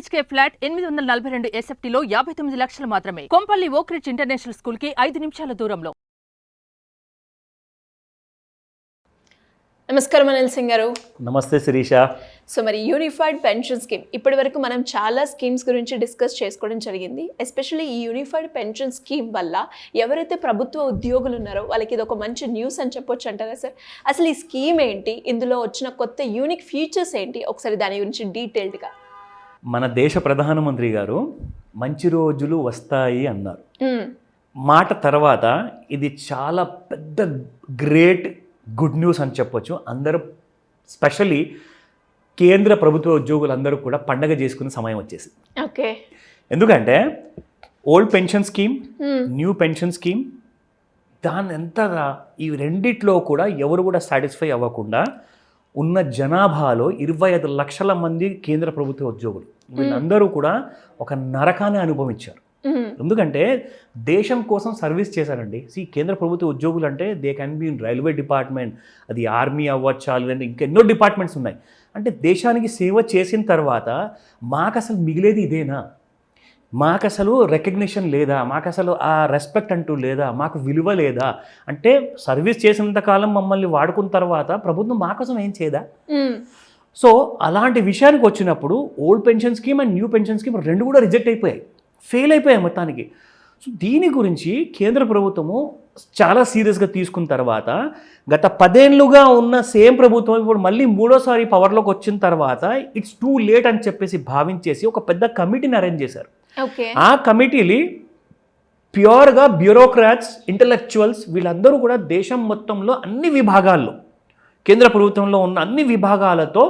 BHK flat 842 SFTలో 59 లక్షలు మాత్రమే. కొంపల్లి ఓక్ రిడ్జ్ ఇంటర్నేషనల్ స్కూల్ కి 5 నిమిషాల దూరంలో. నమస్కారం అనిల్ సింగ్ గారు. నమస్తే శిరీష. సో మరి యూనిఫైడ్ పెన్షన్ స్కీమ్ ఇప్పటి వరకు మనం చాలా స్కీమ్స్ గురించి డిస్కస్ చేసుకోవడం జరిగింది. ఎస్పెషల్లీ ఈ యూనిఫైడ్ పెన్షన్ స్కీమ్ వల్ల ఎవరైతే ప్రభుత్వ ఉద్యోగులు ఉన్నారో వాళ్ళకి ఇది ఒక మంచి న్యూస్ అని చెప్పొచ్చు అంటారా సార్? అసలు ఈ స్కీమ్ ఏంటి, ఇందులో వచ్చిన కొత్త యూనిక్ ఫీచర్స్ ఏంటి, ఒకసారి దాని గురించి డీటెయిల్డ్గా. మన దేశ ప్రధానమంత్రి గారు మంచి రోజులు వస్తాయి అన్నారు. మాట తర్వాత ఇది చాలా పెద్ద గ్రేట్ గుడ్ న్యూస్ అని చెప్పొచ్చు. అందరూ స్పెషల్లీ కేంద్ర ప్రభుత్వ ఉద్యోగులందరూ కూడా పండగ చేసుకునే సమయం వచ్చేసింది. ఓకే, ఎందుకంటే old pension scheme, new pension scheme, దాని ఎంతగా ఈ రెండిట్లో కూడా ఎవరు కూడా సాటిస్ఫై అవ్వకుండా ఉన్న జనాభాలో 25 లక్షల మంది కేంద్ర ప్రభుత్వ ఉద్యోగులు, వీళ్ళందరూ కూడా ఒక నరకాన్ని అనుభవించారు. ఎందుకంటే దేశం కోసం సర్వీస్ చేశారండి. కేంద్ర ప్రభుత్వ ఉద్యోగులు అంటే they can be in railway department, అది ఆర్మీ అవ్వచ్చా, లేదంటే ఇంకెన్నో డిపార్ట్మెంట్స్ ఉన్నాయి. అంటే దేశానికి సేవ చేసిన తర్వాత మాకు అసలు మిగిలేది ఇదేనా, మాకు అసలు రికగ్నిషన్ లేదా, మాకు అసలు ఆ రెస్పెక్ట్ అంటూ లేదా, మాకు విలువ లేదా, అంటే సర్వీస్ చేసినంతకాలం మమ్మల్ని వాడుకున్న తర్వాత ప్రభుత్వం మా కోసం ఏం చేయదా? సో అలాంటి విషయానికి వచ్చినప్పుడు old pension scheme and new pension scheme రెండు కూడా రిజెక్ట్ అయిపోయాయి, ఫెయిల్ అయిపోయాయి మొత్తానికి. సో దీని గురించి కేంద్ర ప్రభుత్వము చాలా సీరియస్గా తీసుకున్న తర్వాత గత 10 ఏళ్ళుగా ఉన్న సేమ్ ప్రభుత్వం ఇప్పుడు మళ్ళీ మూడోసారి పవర్లోకి వచ్చిన తర్వాత ఇట్స్ టూ లేట్ అని చెప్పేసి భావించేసి ఒక పెద్ద కమిటీని అరేంజ్ చేశారు. ఆ కమిటీని ప్యూర్గా బ్యూరోక్రాట్స్, ఇంటలెక్చువల్స్, వీళ్ళందరూ కూడా దేశం మొత్తంలో అన్ని విభాగాల్లో, కేంద్ర ప్రభుత్వంలో ఉన్న అన్ని విభాగాలతో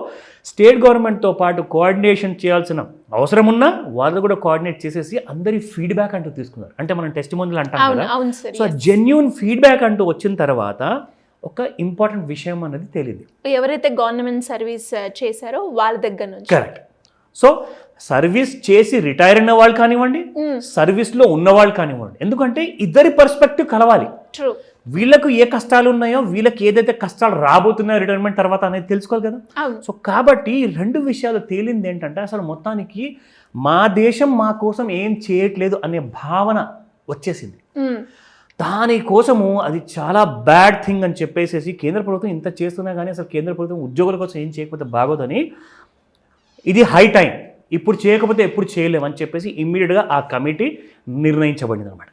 స్టేట్ గవర్నమెంట్తో పాటు కోఆర్డినేషన్ చేయాల్సిన అవసరం ఉన్నా వాళ్ళు కూడా కోఆర్డినేట్ చేసేసి అందరి ఫీడ్బ్యాక్ అంటూ తీసుకున్నారు. అంటే మనం టెస్టిమోనియల్ అంటాం కదా. సో జెన్యూన్ ఫీడ్బ్యాక్ అంటూ వచ్చిన తర్వాత ఒక ఇంపార్టెంట్ విషయం అనేది తెలియదు. ఎవరైతే గవర్నమెంట్ సర్వీస్ చేశారో వాళ్ళ దగ్గర నుంచి. కరెక్ట్. సో సర్వీస్ చేసి రిటైర్ అయిన వాళ్ళు కానివ్వండి, సర్వీస్లో ఉన్నవాళ్ళు కానివ్వండి, ఎందుకంటే ఇద్దరి పర్స్పెక్టివ్ కలవాలి. ట్రూ. వీళ్ళకు ఏ కష్టాలు ఉన్నాయో, వీళ్ళకి ఏదైతే కష్టాలు రాబోతున్నాయో రిటైర్మెంట్ తర్వాత అనేది తెలుసుకోవాలి కదా. సో కాబట్టి ఈ రెండు విషయాలు తేలింది ఏంటంటే అసలు మొత్తానికి మా దేశం మా కోసం ఏం చేయట్లేదు అనే భావన వచ్చేసింది. దానికోసము అది చాలా బ్యాడ్ థింగ్ అని చెప్పేసి కేంద్ర ప్రభుత్వం ఇంత చేస్తున్నా కానీ అసలు కేంద్ర ప్రభుత్వం ఉద్యోగుల కోసం ఏం చేయకపోతే బాగోదని, ఇది హై టైం, ఇప్పుడు చేయకపోతే ఎప్పుడు చేయలేమని చెప్పేసి ఇమ్మీడియట్గా ఆ కమిటీ నిర్ణయించబడింది అనమాట.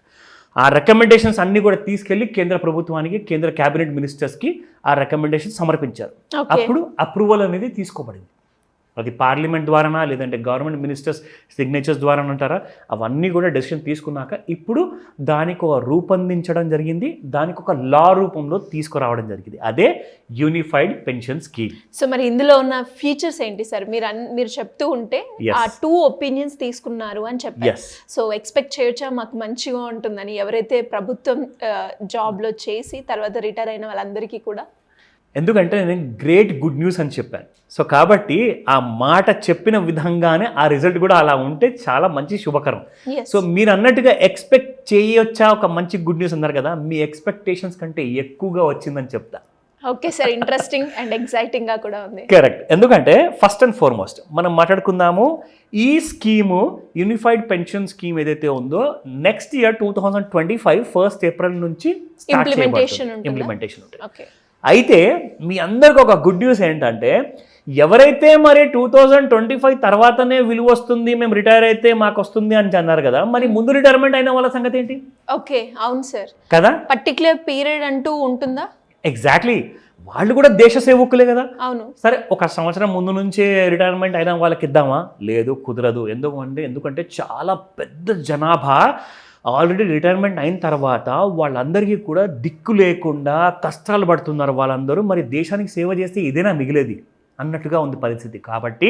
ఆ రికమెండేషన్స్ అన్నీ కూడా తీసుకెళ్లి కేంద్ర ప్రభుత్వానికి, కేంద్ర క్యాబినెట్ మినిస్టర్స్కి ఆ రికమెండేషన్ సమర్పించారు. అప్పుడు అప్రూవల్ అనేది తీసుకోబడింది. అది పార్లమెంట్ ద్వారానా లేదంటే గవర్నమెంట్ మినిస్టర్స్ సిగ్నేచర్స్ ద్వారా అంటారా, అవన్నీ కూడా డెసిషన్ తీసుకున్నాక ఇప్పుడు దానికి ఒక రూపొందించడం జరిగింది, దానికి ఒక లా రూపంలో తీసుకురావడం జరిగింది. అదే యూనిఫైడ్ పెన్షన్ స్కీమ్. సో మరి ఇందులో ఉన్న ఫీచర్స్ ఏంటి సార్? మీరు చెప్తూ ఉంటే ఆ 2 ఒపీనియన్స్ తీసుకున్నారు అని చెప్పారు. సో ఎక్స్పెక్ట్ చేయొచ్చా మాకు మంచిగా ఉంటుందని, ఎవరైతే ప్రభుత్వం జాబ్లో చేసి తర్వాత రిటైర్ అయిన వాళ్ళందరికీ కూడా? ఎందుకంటే నేను గ్రేట్ గుడ్ న్యూస్ అని చెప్పాను. సో కాబట్టి ఆ మాట చెప్పిన విధంగానే ఆ రిజల్ట్ కూడా అలా ఉంటే చాలా మంచి శుభకరం. సో మీరు అన్నట్టుగా ఎక్స్పెక్ట్ చేయొచ్చా ఒక మంచి గుడ్ న్యూస్ అన్నారు కదా, మీ ఎక్స్పెక్టేషన్స్ కంటే ఎక్కువగా వచ్చిందని చెప్తా. Okay sir, interesting and exciting గా కూడా ఉంది. కరెక్ట్. ఎందుకంటే ఫస్ట్ అండ్ ఫార్మోస్ట్ మనం మాట్లాడుకుందాము, ఈ స్కీము యూనిఫైడ్ పెన్షన్ స్కీమ్ ఏదైతే ఉందో నెక్స్ట్ ఇయర్ 2025 1st April నుంచి ఇంప్లిమెంటేషన్ ఉంటుంది. అయితే మీ అందరికి ఒక గుడ్ న్యూస్ ఏంటంటే ఎవరైతే మరి 2025 తర్వాతనే విలువ వస్తుంది, మేము రిటైర్ అయితే మాకు వస్తుంది అని అన్నారు కదా, మరి ముందు రిటైర్మెంట్ అయిన వాళ్ళ సంగతి ఏంటి? ఓకే, అవును సార్ కదా, పర్టిక్యులర్ పీరియడ్ అంటూ ఉంటుందా? ఎగ్జాక్ట్లీ, వాళ్ళు కూడా దేశ సేవకులే కదా. అవును. సరే, 1 సంవత్సరం ముందు నుంచే రిటైర్మెంట్ అయిన వాళ్ళకి ఇద్దామా? లేదు, కుదరదు. ఎందుకంటే చాలా పెద్ద జనాభా ఆల్రెడీ రిటైర్మెంట్ అయిన తర్వాత వాళ్ళందరికీ కూడా దిక్కు లేకుండా కష్టాలు పడుతున్నారు వాళ్ళందరూ. మరి దేశానికి సేవ చేస్తే ఇదేనా మిగిలేది అన్నట్టుగా ఉంది పరిస్థితి. కాబట్టి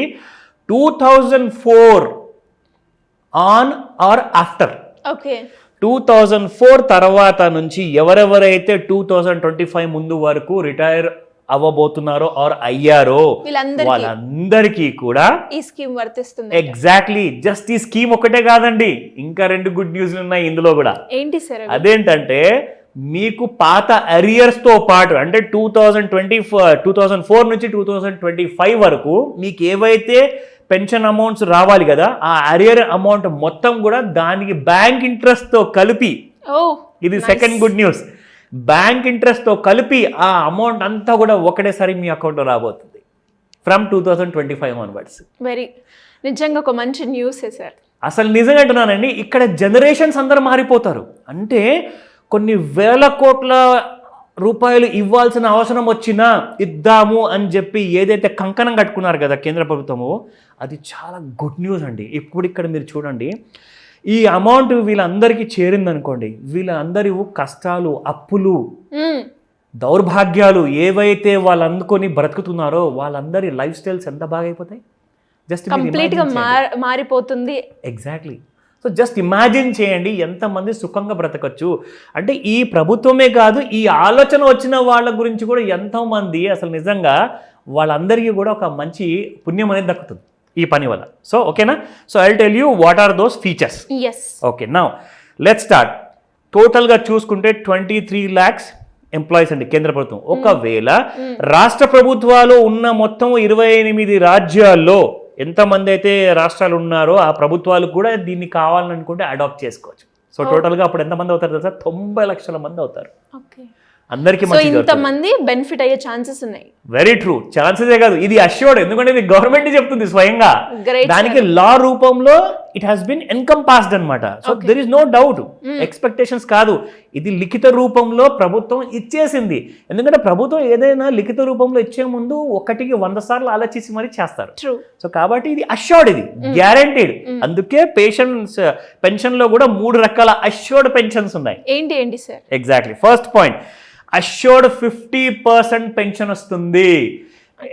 2004 ఆన్ ఆర్ ఆఫ్టర్, 2004 తర్వాత నుంచి ఎవరెవరైతే 2025 ముందు వరకు రిటైర్ అవ్వబోతున్నారో ఆర్ అయ్యారో వాళ్ళందరికీ కూడా ఈ స్కీమ్ వర్తిస్తుంది. ఎగ్జాక్ట్లీ. జస్ట్ ఈ స్కీమ్ ఒకటే కాదండి, ఇంకా 2 గుడ్ న్యూస్లు ఉన్నాయి ఇందులో కూడా. ఏంటి సార్? అదేంటంటే మీకు పాత అరియర్స్తో పాటు అంటే 2004 నుంచి 2025 వరకు మీకు ఏవైతే పెన్షన్ అమౌంట్స్ రావాలి కదా, ఆ అరియర్ అమౌంట్ మొత్తం కూడా దానికి బ్యాంక్ ఇంట్రెస్ట్తో కలిపి, ఓ ఇది సెకండ్ గుడ్ న్యూస్, బ్యాంక్ ఇంట్రెస్ట్తో కలిపి ఆ అమౌంట్ అంతా కూడా ఒకటేసారి మీ అకౌంట్లో రాబోతుంది ఫ్రమ్ 2025 ఆన్వర్డ్స్. వెరీ నిజంగా ఒక మంచి న్యూసే సార్. అసలు నిజంగా అంటున్నానండి, ఇక్కడ జనరేషన్స్ అందరూ మారిపోతారు. అంటే కొన్ని వేల కోట్ల రూపాయలు ఇవ్వాల్సిన అవసరం వచ్చినా ఇద్దాము అని చెప్పి ఏదైతే కంకణం కట్టుకున్నారు కదా కేంద్ర ప్రభుత్వము, అది చాలా గుడ్ న్యూస్ అండి. ఇప్పుడు ఇక్కడ మీరు చూడండి, ఈ అమౌంట్ వీళ్ళందరికీ చేరిందనుకోండి, వీళ్ళందరి కష్టాలు, అప్పులు, దౌర్భాగ్యాలు ఏవైతే వాళ్ళు అందుకొని బ్రతుకుతున్నారో వాళ్ళందరి లైఫ్ స్టైల్స్ ఎంత బాగా అయిపోతాయి. జస్ట్ కంప్లీట్గా మారిపోతుంది. ఎగ్జాక్ట్లీ. సో జస్ట్ ఇమాజిన్ చేయండి ఎంతమంది సుఖంగా బ్రతకచ్చు. అంటే ఈ ప్రభుత్వమే కాదు, ఈ ఆలోచన వచ్చిన వాళ్ళ గురించి కూడా ఎంతోమంది అసలు నిజంగా వాళ్ళందరికీ కూడా ఒక మంచి పుణ్యం అనేది దక్కుతుంది ఈ పని వల్ల. సో ఓకేనా, so I will tell you what are those features. Okay, now let's start. టోటల్గా చూసుకుంటే 23 lakhs ఎంప్లాయీస్ అండి కేంద్ర ప్రభుత్వం. ఒకవేళ రాష్ట్ర ప్రభుత్వాలు ఉన్న మొత్తం 28 రాజ్యాల్లో ఎంతమంది అయితే రాష్ట్రాలు ఉన్నారో ఆ ప్రభుత్వాలు కూడా దీన్ని కావాలని అనుకుంటే అడాప్ట్ చేసుకోవచ్చు. సో టోటల్గా అప్పుడు ఎంతమంది అవుతారు తెలుసా? 90 లక్షల మంది అవుతారు. అందరికీ ఇంతమంది బెనిఫిట్ అయ్యే ఛాన్సెస్ ఉన్నాయి. Very true. ఛాన్సెసే కాదు, ఇది అష్యూర్డ్, ఎందుకంటే ఇది గవర్నమెంట్ చెప్తుంది స్వయంగా. దానికి లా రూపంలో ఇట్ హాస్ బిన్ ఎన్కంపాస్డ్ అనమాట. So there is no doubt, expectations కాదు, ఇది లిఖిత రూపంలో ప్రభుత్వం ఇచ్చేసింది. ఎందుకంటే ప్రభుత్వం ఏదైనా లిఖిత రూపంలో ఇచ్చే ముందు 1కి 100 సార్లు ఆలోచించి మరీ చేస్తారు. సో కాబట్టి ఇది అష్యూర్డ్, ఇది గ్యారంటీడ్. అందుకే పెన్షన్ లో కూడా 3 రకాల అష్యూర్డ్ పెన్షన్స్ ఉన్నాయి. ఏంటి sir? Exactly. First point, assured 50% pension వస్తుంది.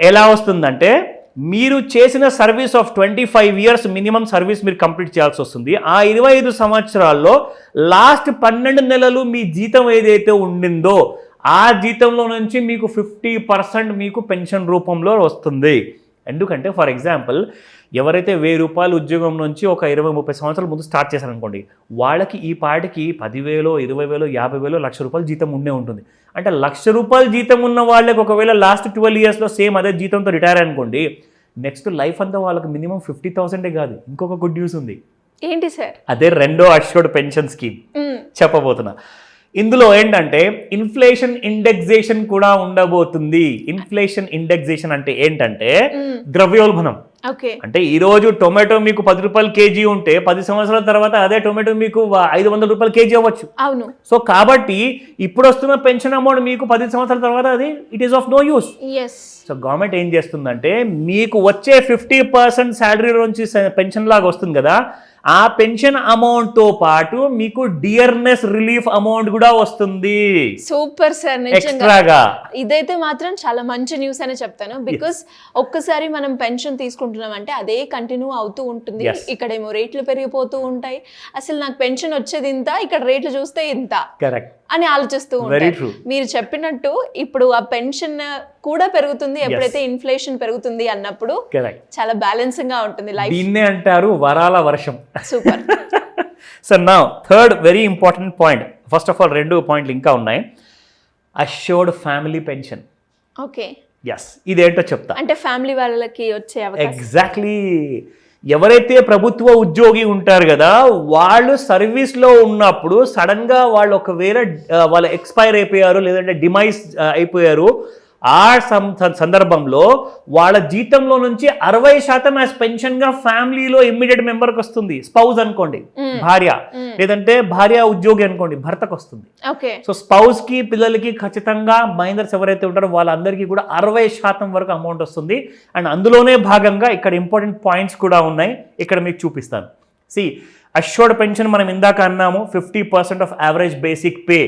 ఎలా వస్తుందంటే, మీరు చేసిన service of 25 years minimum service మీరు కంప్లీట్ చేయాల్సి వస్తుంది. ఆ 25 సంవత్సరాల్లో లాస్ట్ 12 నెలలు మీ జీతం ఏదైతే ఉండిందో ఆ జీతంలో నుంచి మీకు 50% మీకు పెన్షన్ రూపంలో వస్తుంది. ఎందుకంటే ఫర్ ఎగ్జాంపుల్, ఎవరైతే 1000 రూపాయలు ఉద్యోగం నుంచి ఒక 20-30 సంవత్సరాల ముందు స్టార్ట్ చేశారనుకోండి, వాళ్ళకి ఈ పాటికి 10,000, 20,000, 50,000, ₹1,00,000 జీతం ఉండే ఉంటుంది. అంటే ₹1,00,000 జీతం ఉన్న వాళ్ళకి ఒకవేళ లాస్ట్ 12 yearsలో సేమ్ అదే జీతంతో రిటైర్ అనుకోండి, నెక్స్ట్ లైఫ్ అంతా వాళ్ళకి మినిమం 50,000 కాదు. ఇంకొక గుడ్ న్యూస్ ఉంది. ఏంటి సార్? అదే రెండో అష్యూర్డ్ పెన్షన్ స్కీమ్ చెప్పబోతున్నా. ఇందులో ఏంటంటే ఇన్ఫ్లేషన్ ఇండెక్సేషన్ కూడా ఉండబోతుంది. ఇన్ఫ్లేషన్ ఇండెక్సేషన్ అంటే ఏంటంటే ద్రవ్యోల్బణం. అంటే ఈ రోజు టొమాటో మీకు 10 రూపాయలు కేజీ ఉంటే 10 సంవత్సరాల తర్వాత అదే టొమాటో మీకు 500 రూపాయలు కేజీ అవ్వచ్చు. అవును. సో కాబట్టి ఇప్పుడు వస్తున్న పెన్షన్ అమౌంట్ మీకు 10 సంవత్సరాల తర్వాత అది it is of no use. So government ఏం చేస్తుందంటే, మీకు వచ్చే 50% శాలరీ నుంచి పెన్షన్ లాగా వస్తుంది కదా, ఆ పెన్షన్ అమౌంట్ తో పాటు మీకు డియర్నెస్ రిలీఫ్ అమౌంట్ కూడా వస్తుంది. సూపర్ సార్, నిజంగా ఇదైతే మాత్రం చాలా మంచి న్యూస్ అని చెప్తాను. బికాస్ ఒక్కసారి మనం పెన్షన్ తీసుకుంటున్నాం అంటే అదే కంటిన్యూ అవుతూ ఉంటుంది. ఇక్కడేమో రేట్లు పెరిగిపోతూ ఉంటాయి. అసలు నాకు పెన్షన్ వచ్చేది ఇంత, ఇక్కడ రేట్లు చూస్తే ఇంత అని ఆలోచిస్తూ ఉంటారు. మీరు చెప్పినట్టు ఇప్పుడు ఆ పెన్షన్ కూడా పెరుగుతుంది ఎప్పుడైతే ఇన్ఫ్లేషన్ పెరుగుతుంది అన్నప్పుడు చాలా బ్యాలెన్సింగ్ గా ఉంటుంది లైఫ్. దీన్నే అంటారు వరాల వర్షం. Super. So now third very important point. First of all 2 పాయింట్లు ఇంకా ఉన్నాయి. Assured family pension. Okay, yes, ఇదేంటో చెప్తా. అంటే ఫ్యామిలీ వాళ్ళకి వచ్చే అవకాశం. ఎగ్జాక్ట్లీ. ఎవరైతే ప్రభుత్వ ఉద్యోగి ఉంటారు కదా, వాళ్ళు సర్వీస్లో ఉన్నప్పుడు సడన్గా వాళ్ళు ఒకవేళ వాళ్ళు ఎక్స్పైర్ అయిపోయారు లేదంటే డిమైస్ అయిపోయారు, ఆ సందర్భంలో వాళ్ళ జీతంలో నుంచి 60% యాజ్ పెన్షన్ గా ఫ్యామిలీలో ఇమ్మీడియట్ మెంబర్కి వస్తుంది. స్పౌజ్ అనుకోండి, భార్య, లేదంటే భార్య ఉద్యోగి అనుకోండి, భర్తకు వస్తుంది. సో స్పౌజ్ కి, పిల్లలకి ఖచ్చితంగా మైనర్స్ ఎవరైతే ఉంటారో వాళ్ళందరికీ కూడా 60% వరకు అమౌంట్ వస్తుంది. అండ్ అందులోనే భాగంగా ఇక్కడ ఇంపార్టెంట్ పాయింట్స్ కూడా ఉన్నాయి, ఇక్కడ మీకు చూపిస్తాను. సి, అష్యూర్డ్ పెన్షన్ మనం ఇందాక అన్నాము, 50% of average basic pay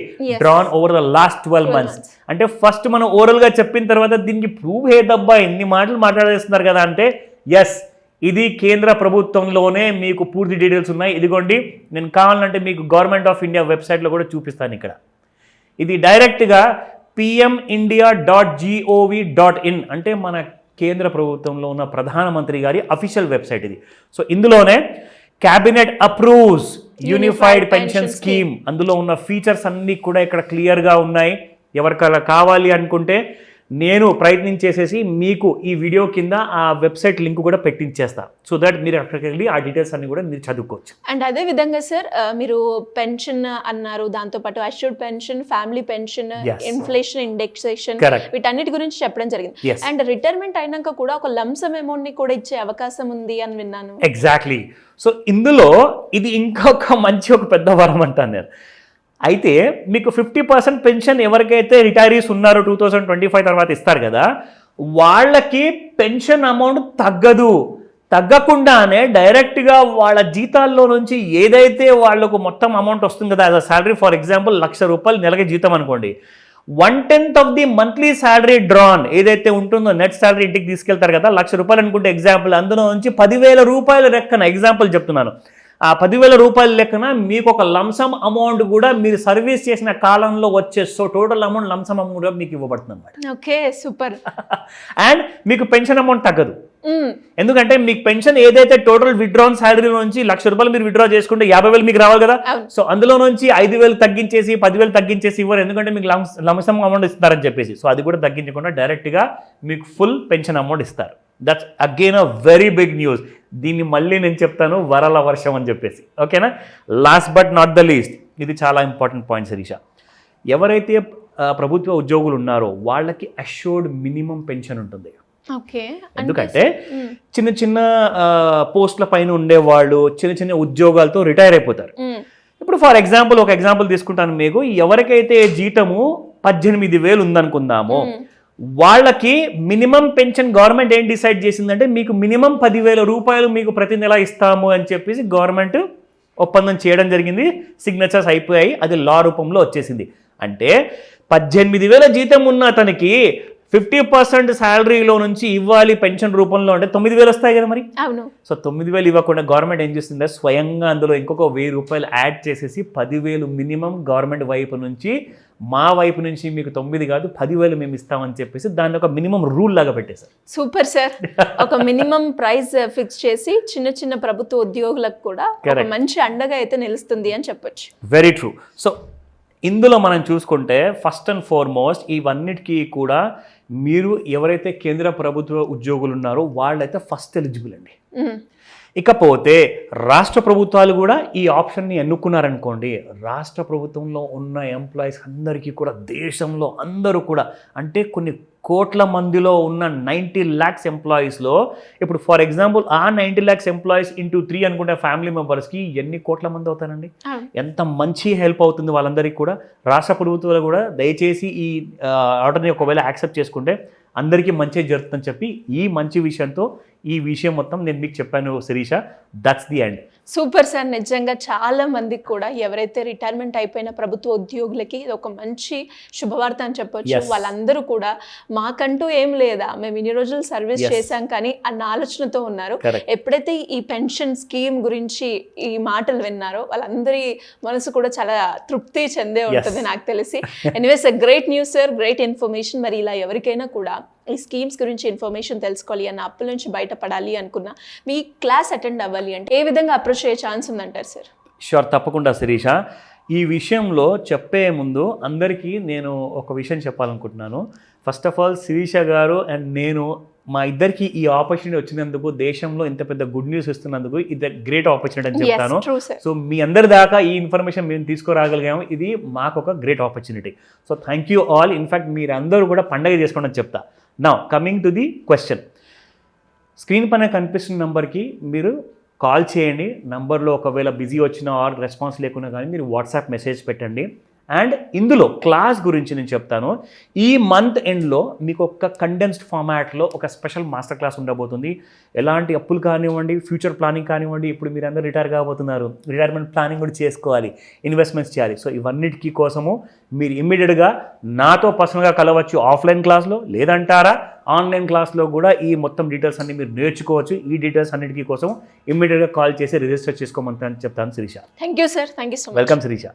drawn over the last 12 months. అంటే ఫస్ట్ మనం ఓరల్ గా చెప్పిన తర్వాత దీనికి ప్రూవ్ ఏదబ్బా ఎన్ని మాటలు మాట్లాడేస్తున్నారు కదా అంటే, ఎస్, ఇది కేంద్ర ప్రభుత్వంలోనే మీకు పూర్తి డీటెయిల్స్ ఉన్నాయి. ఇదిగోండి, నేను కావాలంటే మీకు గవర్నమెంట్ ఆఫ్ ఇండియా వెబ్సైట్లో కూడా చూపిస్తాను. ఇక్కడ ఇది డైరెక్ట్గా pmindia.gov.in అంటే మన కేంద్ర ప్రభుత్వంలో ఉన్న ప్రధానమంత్రి గారి అఫీషియల్ వెబ్సైట్ ఇది. సో ఇందులోనే cabinet approves unified pension scheme, అందులో ఉన్న ఫీచర్స్ అన్నీ కూడా ఇక్కడ క్లియర్గా ఉన్నాయి. ఎవరికైనా కావాలి అనుకుంటే నేను ప్రయత్నించేసేసి మీకు ఈ వీడియో కింద ఆ వెబ్సైట్ లింక్ కూడా పెట్టించేస్తా, సో దట్ మీరు అక్కడికి వెళ్ళి ఆ డీటెయిల్స్ అన్ని కూడా మీరు చదువుకోవచ్చు. అండ్ అదే విధంగా సార్ మీరు పెన్షన్ అన్నారు, దాంతోపాటు assured pension, family pension, inflation indexation, వీటన్నిటి గురించి చెప్పడం జరిగింది. అండ్ రిటైర్మెంట్ అయినాక కూడా ఒక లంసమ్ అమౌంట్ ని కూడా ఇచ్చే అవకాశం ఉంది అని విన్నాను. ఎగ్జాక్ట్లీ. సో ఇందులో ఇది ఇంకొక మంచి ఒక పెద్ద వరం అంటాను నేను. అయితే మీకు 50% పెన్షన్ ఎవరికైతే రిటైరీస్ ఉన్నారో 2025 తర్వాత ఇస్తారు కదా, వాళ్ళకి పెన్షన్ అమౌంట్ తగ్గకుండానే డైరెక్ట్గా వాళ్ళ జీతాల్లో నుంచి ఏదైతే వాళ్ళకు మొత్తం అమౌంట్ వస్తుంది కదా, as a salary, for example ₹1,00,000 నెలకి జీతం అనుకోండి, 1/10 of the monthly salary drawn ఏదైతే ఉంటుందో, నెట్ శాలరీ ఇంటికి తీసుకెళ్తారు కదా, ₹1,00,000 అనుకుంటే ఎగ్జాంపుల్, అందులో నుంచి ₹10,000 లెక్కన ఎగ్జాంపుల్ చెప్తున్నాను, ఆ ₹10,000 లెక్కన మీకు ఒక లంసమ్ అమౌంట్ కూడా మీరు సర్వీస్ చేసిన కాలంలో వచ్చే టోటల్ అమౌంట్ లంసమ్ అమౌంట్ కూడా మీకు ఇవ్వబడుతుంది అన్నమాట. Okay, super. అండ్ మీకు పెన్షన్ అమౌంట్ తగ్గదు, ఎందుకంటే మీకు పెన్షన్ ఏదైతే టోటల్ విత్డ్రాన్ శాలరీ నుంచి ₹1,00,000 మీరు విత్డ్రా చేసుకుంటే 50,000 మీకు రావాలి కదా, సో అందులో నుంచి 5,000 తగ్గించేసి 10,000 తగ్గించేసి ఇవ్వరు, ఎందుకంటే మీకు లంసమ్ అమౌంట్ ఇస్తారని చెప్పేసి. సో అది కూడా తగ్గించకుండా డైరెక్ట్గా మీకు ఫుల్ పెన్షన్ అమౌంట్ ఇస్తారు. That's again a very big news. దీన్ని మళ్ళీ నేను చెప్తాను, వరల వర్షం అని చెప్పేసి. ఓకేనా? Last but not the least, ఇది చాలా ఇంపార్టెంట్ పాయింట్ శిరీష. ఎవరైతే ప్రభుత్వ ఉద్యోగులు ఉన్నారో వాళ్ళకి అష్యూర్డ్ మినిమం పెన్షన్ ఉంటుంది. ఎందుకంటే చిన్న చిన్న పోస్టుల పైన ఉండేవాళ్ళు చిన్న చిన్న ఉద్యోగాలతో రిటైర్ అయిపోతారు. ఇప్పుడు ఫర్ ఎగ్జాంపుల్ ఒక ఎగ్జాంపుల్ తీసుకుంటాను మీకు, ఎవరికైతే జీతము 18,000 ఉందనుకుందాము, వాళ్ళకి మినిమం పెన్షన్ గవర్నమెంట్ ఏం డిసైడ్ చేసిందంటే మీకు మినిమం ₹10,000 మీకు ప్రతి నెల ఇస్తాము అని చెప్పేసి గవర్నమెంట్ ఒప్పందం చేయడం జరిగింది. సిగ్నేచర్స్ అయిపోయాయి, అది లా రూపంలో వచ్చేసింది. అంటే 18,000 జీతం ఉన్న అతనికి 50% శాలరీలో నుంచి ఇవ్వాలి పెన్షన్ రూపంలో, అంటే 9,000 వస్తాయి కదా మరి. అవును. సో 9,000 ఇవ్వకుండా గవర్నమెంట్ ఏం చేస్తుందంటే స్వయంగా అందులో ఇంకొక ₹1,000 యాడ్ చేసేసి 10,000 మినిమం గవర్నమెంట్ వైపు నుంచి, మా వైపు నుంచి మీకు 9 కాదు 10,000 మేము ఇస్తామని చెప్పేసి దాన్ని ఒక మినిమం రూల్ లాగా పెట్టేశారు. Super sir. ఒక మినిమం ప్రైస్ ఫిక్స్ చేసి చిన్న చిన్న ప్రభుత్వ ఉద్యోగులకు కూడా ఒక మంచి అండగా అయితే నిలుస్తుంది అని చెప్పొచ్చు. Very true. సో ఇందులో మనం చూసుకుంటే ఫస్ట్ అండ్ ఫార్మోస్ట్ ఇవన్నిటికీ కూడా మీరు ఎవరైతే కేంద్ర ప్రభుత్వ ఉద్యోగులు ఉన్నారో వాళ్ళైతే ఫస్ట్ ఎలిజిబుల్ అండి. ఇకపోతే రాష్ట్ర ప్రభుత్వాలు కూడా ఈ ఆప్షన్ని ఎన్నుకున్నారనుకోండి, రాష్ట్ర ప్రభుత్వంలో ఉన్న ఎంప్లాయీస్ అందరికీ కూడా, దేశంలో అందరూ కూడా, అంటే కొన్ని కోట్ల మందిలో ఉన్న 90 lakhs ఎంప్లాయీస్లో, ఇప్పుడు ఫర్ ఎగ్జాంపుల్ ఆ 90 lakhs ఎంప్లాయీస్ ఇంటూ 3 అనుకుంటే ఫ్యామిలీ మెంబర్స్కి ఎన్ని కోట్ల మంది అవుతారండి? ఎంత మంచి హెల్ప్ అవుతుంది వాళ్ళందరికీ కూడా. రాష్ట్ర ప్రభుత్వాలు కూడా దయచేసి ఈ ఆర్డర్ని ఒకవేళ యాక్సెప్ట్ చేసుకుంటే అందరికీ మంచి జరుగుతుందని చెప్పి ఈ మంచి విషయంతో ఈ విషయం మొత్తం నేను మీకు చెప్పాను Sirisha. That's the end. Super sir. నిజంగా చాలా మందికి కూడా ఎవరైతే రిటైర్మెంట్ అయిపోయిన ప్రభుత్వ ఉద్యోగులకి ఇది ఒక మంచి శుభవార్త అని చెప్పొచ్చు. వాళ్ళందరూ కూడా మాకంటూ ఏం లేదా, మేము ఇన్ని రోజులు సర్వీస్ చేశాం కానీ అన్న ఆలోచనతో ఉన్నారు. ఎప్పుడైతే ఈ పెన్షన్ స్కీమ్ గురించి ఈ మాటలు విన్నారో వాళ్ళందరి మనసు కూడా చాలా తృప్తి చెందే ఉంటుంది నాకు తెలిసి. Anyways great news sir, great information. మరి ఇలా ఎవరికైనా కూడా ఈ స్కీమ్స్ గురించి ఇన్ఫర్మేషన్ తెలుసుకోవాలి అన్న అప్పుల నుంచి బయటపడాలి అనుకున్నా, మీ క్లాస్ అటెండ్ అవ్వాలి అంటే ఏ విధంగా అప్రోచ్ అయ్యే ఛాన్స్ ఉందంటారు సార్? షూర్, తప్పకుండా శిరీష. ఈ విషయంలో చెప్పే ముందు అందరికీ నేను ఒక విషయం చెప్పాలనుకుంటున్నాను. ఫస్ట్ ఆఫ్ ఆల్ శిరీష గారు అండ్ నేను, మా ఇద్దరికి ఈ ఆపర్చునిటీ వచ్చినందుకు, దేశంలో ఇంత పెద్ద గుడ్ న్యూస్ ఇస్తున్నందుకు ఇది గ్రేట్ ఆపర్చునిటీ అని చెప్తాను. సో మీ అందరి దాకా ఈ ఇన్ఫర్మేషన్ మేము తీసుకురాగలిగాము, ఇది మాకు ఒక great opportunity. So thank you all. In fact మీరు అందరూ కూడా పండగ చేసుకోండి అని చెప్తా. Now coming to the question, screen పైన కనిపిస్తున్న నెంబర్కి మీరు కాల్ చేయండి. నంబర్లో ఒకవేళ బిజీ వచ్చినా ఆర్ రెస్పాన్స్ లేకున్నా కానీ మీరు వాట్సాప్ మెసేజ్ పెట్టండి. అండ్ ఇందులో క్లాస్ గురించి నేను చెప్తాను. ఈ మంత్ ఎండ్లో మీకు ఒక కండెన్స్డ్ ఫార్మాట్లో ఒక స్పెషల్ మాస్టర్ క్లాస్ ఉండబోతుంది. ఎలాంటి అప్పులు కానివ్వండి, ఫ్యూచర్ ప్లానింగ్ కానివ్వండి, ఇప్పుడు మీరు అందరూ రిటైర్ కాబోతున్నారు, రిటైర్మెంట్ ప్లానింగ్ కూడా చేసుకోవాలి, ఇన్వెస్ట్మెంట్స్ చేయాలి. సో ఇవన్నిటికీ కోసము మీరు ఇమ్మీడియట్గా నాతో పర్సనల్గా కలవచ్చు, ఆఫ్లైన్ క్లాస్లో, లేదంటారా ఆన్లైన్ క్లాస్లో కూడా ఈ మొత్తం డీటెయిల్స్ అన్ని మీరు నేర్చుకోవచ్చు. ఈ డీటెయిల్స్ అన్నిటికీ కోసం ఇమ్మీడియట్గా కాల్ చేసి రిజిస్టర్ చేసుకోమని చెప్తాను Sirisha. Thank you sir. Thank you so much. Welcome Sirisha.